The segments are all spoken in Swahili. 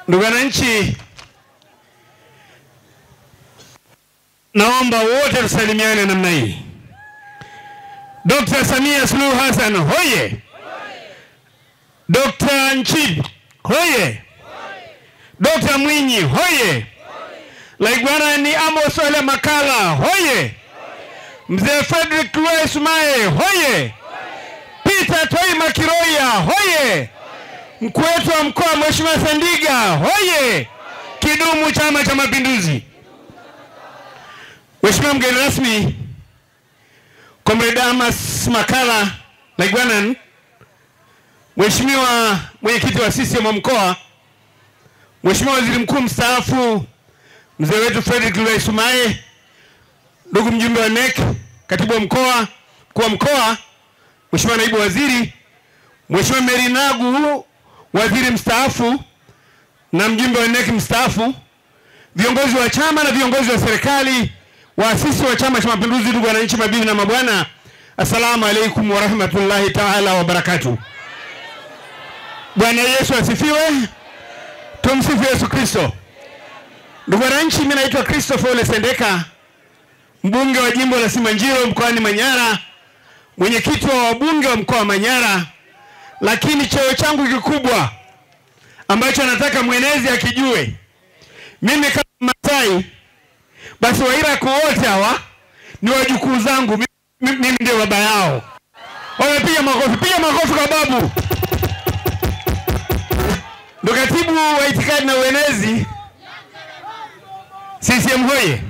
Ndugu wananchi, naomba wote tusalimiane namna hii. Dr. Samia Suluhu Hassan hoye! Dr. Nchimbi hoye! Dr. Mwinyi hoye! Laigwana ni Amos Ole Makala hoye! Mzee Frederick Luwai Sumaye hoye! Peter Toi Makiroya hoye! Mkuu wetu wa mkoa Mheshimiwa Sandiga hoye! Kidumu Chama cha Mapinduzi! Mheshimiwa mgeni rasmi, Comrade Amos Makala Laigwana, Mheshimiwa mwenyekiti wa CCM wa mkoa, Mheshimiwa Waziri Mkuu mstaafu mzee wetu Frederick Luwai Sumaye, ndugu mjumbe wa NEC, katibu wa mkoa, mkuu wa mkoa, Mheshimiwa naibu waziri, Mheshimiwa Mary Nagu waziri mstaafu na mjumbe wa NEC mstaafu, viongozi wa chama na viongozi wa serikali, waasisi wa Chama cha Mapinduzi, ndugu wananchi, mabibi na mabwana, assalamu alaikum wa rahmatullahi ta'ala wa barakatuh. Bwana Yesu asifiwe. Tumsifu Yesu Kristo. Ndugu wananchi, mimi naitwa Christopher Ole Sendeka, mbunge wa jimbo la Simanjiro mkoani Manyara, mwenyekiti wa wabunge wa mkoa wa Manyara, lakini cheo changu kikubwa ambacho nataka mwenezi akijue, mimi kama Masai, basi Wairaq wote hawa ni wajukuu zangu, mimi ndio baba yao. Wamepiga makofi, piga makofi kwa babu. Ndo katibu wa itikadi na uenezi CCM hoye!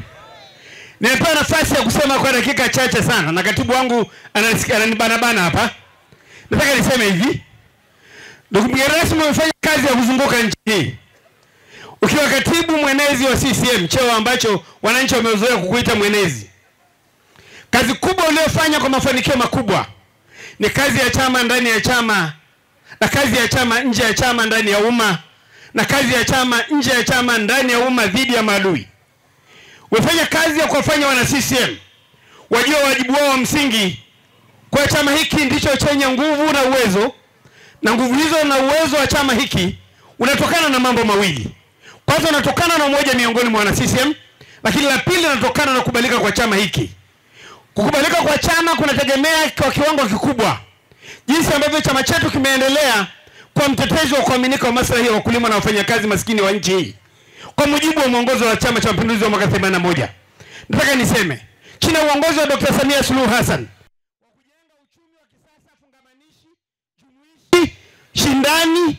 Nimepewa nafasi ya kusema kwa dakika chache sana, na katibu wangu ananibana hapa. Nataka niseme hivi, ndugu mgeni rasmi, umefanya kazi ya kuzunguka nchi hii. Ukiwa katibu mwenezi wa CCM, cheo ambacho wananchi wamezoea kukuita mwenezi, kazi kubwa uliyofanya kwa mafanikio makubwa ni kazi ya chama ndani ya chama, na kazi ya chama nje ya chama ndani ya umma, na kazi ya chama nje ya chama ndani ya umma dhidi ya maadui. Umefanya kazi ya kuwafanya wana CCM wajua wajibu wao wa msingi, kwa chama hiki ndicho chenye nguvu na uwezo, na nguvu hizo na uwezo wa chama hiki unatokana na mambo mawili. Kwanza unatokana na umoja miongoni mwa wana CCM, lakini la pili unatokana na kukubalika kwa chama hiki. Kukubalika kwa chama kunategemea kwa kiwango kikubwa jinsi ambavyo chama chetu kimeendelea kwa mtetezi wa kuaminika wa maslahi ya wakulima na wafanyakazi maskini wa nchi hii, kwa mujibu wa mwongozo wa Chama cha Mapinduzi wa mwaka 81. Nataka niseme, chini ya uongozi wa Dr. Samia Suluhu Hassan, wa kujenga uchumi wa kisasa fungamanishi, jumuishi, shindani,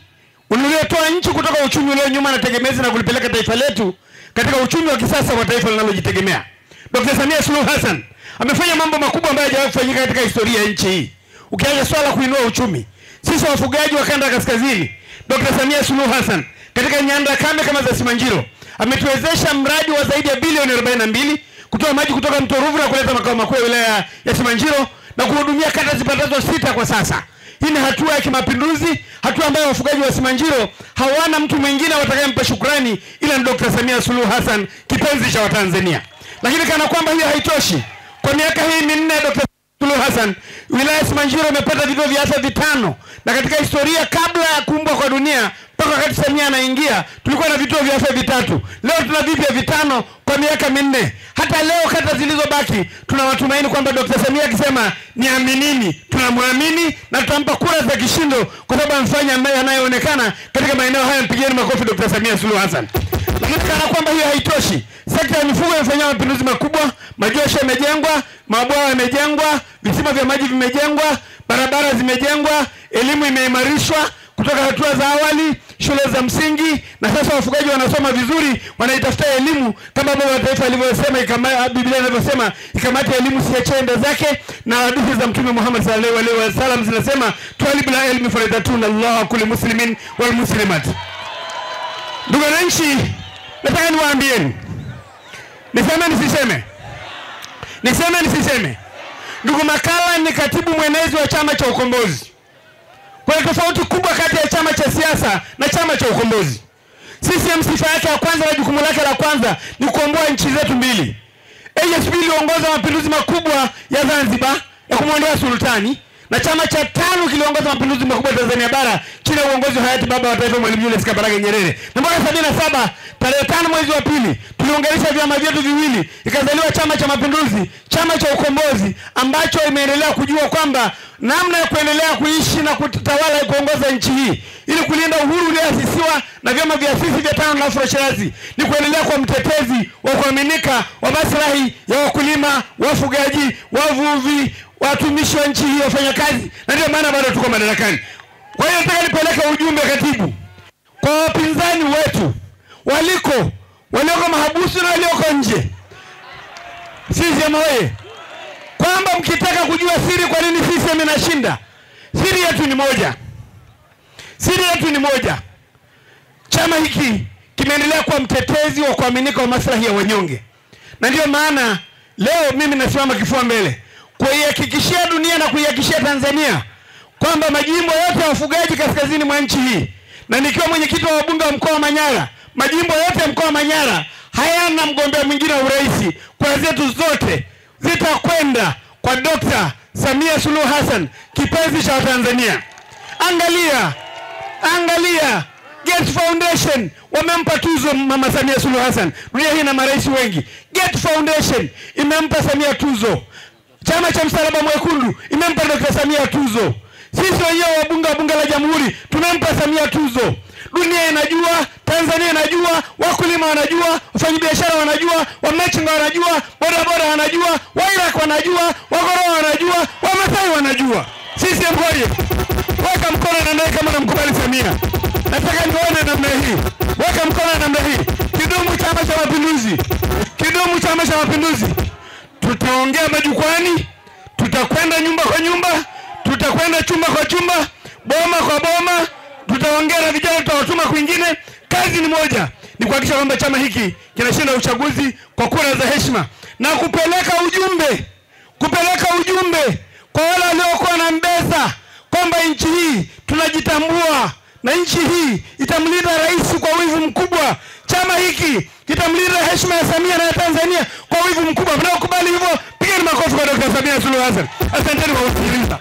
uliotoa nchi kutoka uchumi ulio nyuma na tegemezi na kulipeleka taifa letu katika uchumi wa kisasa wa taifa linalojitegemea. Dr. Samia Suluhu Hassan amefanya mambo makubwa ambayo hayajawahi kufanyika katika historia ya nchi hii. Ukiacha swala kuinua uchumi, sisi wafugaji wa kanda kaskazini, Dr. Samia Suluhu Hassan katika nyanda kame kama za Simanjiro ametuwezesha mradi wa zaidi ya bilioni 42 kutoa maji kutoka mto Ruvu na kuleta makao makuu ya wilaya ya Simanjiro na kuhudumia kata zipatazo 6 kwa sasa. Hii ni hatua ya kimapinduzi, hatua ambayo wafugaji wa Simanjiro hawana mtu mwingine watakayempa shukrani ila ni Dr. Samia Suluhu Hassan, kipenzi cha Watanzania. Lakini kana kwamba hiyo haitoshi, kwa miaka hii minne Dr. Suluhu Hassan, wilaya ya Simanjiro imepata vituo vya afya 5, na katika historia kabla ya kuumbwa kwa dunia mpaka wakati Samia anaingia tulikuwa na vituo vya afya 3. Leo tuna vipya 5 kwa miaka minne. Hata leo kata zilizobaki tuna matumaini kwamba Dr. Samia akisema niaminini, tunamwamini na tutampa kura za kishindo kwa sababu amefanya yanayoonekana katika maeneo haya. Mpigeni makofi Dr. Samia Suluhu Hassan. Lakini kana kwamba hiyo haitoshi, sekta ya mifugo imefanya mapinduzi makubwa. Majosho yamejengwa, mabwawa yamejengwa, visima vya maji vimejengwa, barabara zimejengwa, elimu imeimarishwa kutoka hatua za awali, shule za msingi, na sasa wafugaji wanasoma vizuri, wanaitafuta elimu kama baba wa taifa alivyosema, kama Biblia inavyosema, ikamate elimu siachende zake, na hadithi za Mtume Muhammad sallallahu alaihi wasallam zinasema talibul ilmi faridatun Allah kulli muslimin wal muslimat. Ndugu wananchi, nataka niwaambieni, niseme, ndugu Makala ni katibu mwenezi wa Chama cha Ukombozi. Kuna tofauti kubwa kati ya chama cha siasa na chama cha ukombozi. CCM sifa yake ya kwanza na jukumu lake la kwanza ni kuomboa nchi zetu mbili. ASP iliongoza mapinduzi makubwa ya Zanzibar ya kumwondoa sultani, na chama cha 5 kiliongoza mapinduzi makubwa Tanzania bara chini ya uongozi wa hayati baba wa taifa Mwalimu Julius Kambarage Nyerere. Na mwaka 77 tarehe 5 mwezi wa pili tuliunganisha vyama vyetu viwili, ikazaliwa Chama cha Mapinduzi, Chama cha Ukombozi, ambacho imeendelea kujua kwamba namna ya kuendelea kuishi na kutawala kuongoza nchi hii ili kulinda uhuru ulioasisiwa na vyama vya asisi vya TANU na Afro Shirazi ni kuendelea kwa mtetezi wa kuaminika wa maslahi ya wakulima, wafugaji, wavuvi, watumishi wa nchi hii, wafanyakazi, na ndio maana bado tuko madarakani. Kwa hiyo nataka nipeleke ujumbe katibu kwa wapinzani wetu walioko mahabusu na walioko nje. CCM oye! Kwamba mkitaka kujua siri kwa nini CCM inashinda, siri yetu ni moja. Siri yetu ni moja. Chama hiki kimeendelea kuwa mtetezi wa kuaminika wa maslahi ya wanyonge. Na ndio maana leo mimi nasimama kifua mbele kuihakikishia dunia na kuihakikishia Tanzania kwamba majimbo yote ya wafugaji kaskazini mwa nchi hii, na nikiwa mwenyekiti wa wabunge wa mkoa wa Manyara, majimbo yote ya mkoa wa Manyara hayana mgombea mwingine wa urais. Kwa zetu zote zitakwenda kwa Dr. Samia Suluhu Hassan, kipenzi cha Tanzania. Angalia Gates Foundation wamempa tuzo Mama Samia Suluhu Hassan. Dunia hii na marais wengi. Gates Foundation imempa Samia tuzo. Chama cha Msalaba Mwekundu imempa Dr. Samia tuzo. Sisi wenyewe wabunge wa bunge la Jamhuri tumempa Samia tuzo. Dunia inajua, Tanzania inajua, wakulima wanajua, wafanyabiashara wanajua, wamachinga wanajua, bodaboda wanajua, Wairaq wanajua, Wagorowa wanajua, Wamasai wanajua. Sisi mkoje? Weka mkono na naye kama namkubali Samia. Nataka nione namna hii. Weka mkono namna hii. Kidumu Chama cha Mapinduzi. Kidumu Chama cha Mapinduzi. Tutaongea majukwani, tutakwenda nyumba kwa nyumba, tutakwenda chumba kwa chumba, boma kwa boma, tutaongea na vijana, tutawatuma kwingine. Kazi ni moja, ni kuhakikisha kwamba chama hiki kinashinda uchaguzi kwa kura za heshima na kupeleka ujumbe kwa wale waliokuwa na mbeza kwamba nchi hii tunajitambua na nchi hii itamlinda rais kwa wivu mkubwa. Chama hiki kitamlinda heshima ya Samia na ya Tanzania kwa wivu mkubwa. Mnaokubali hivyo, pigeni makofi kwa Dr. Samia Suluhu Hassan. Asanteni kwa kusikiliza.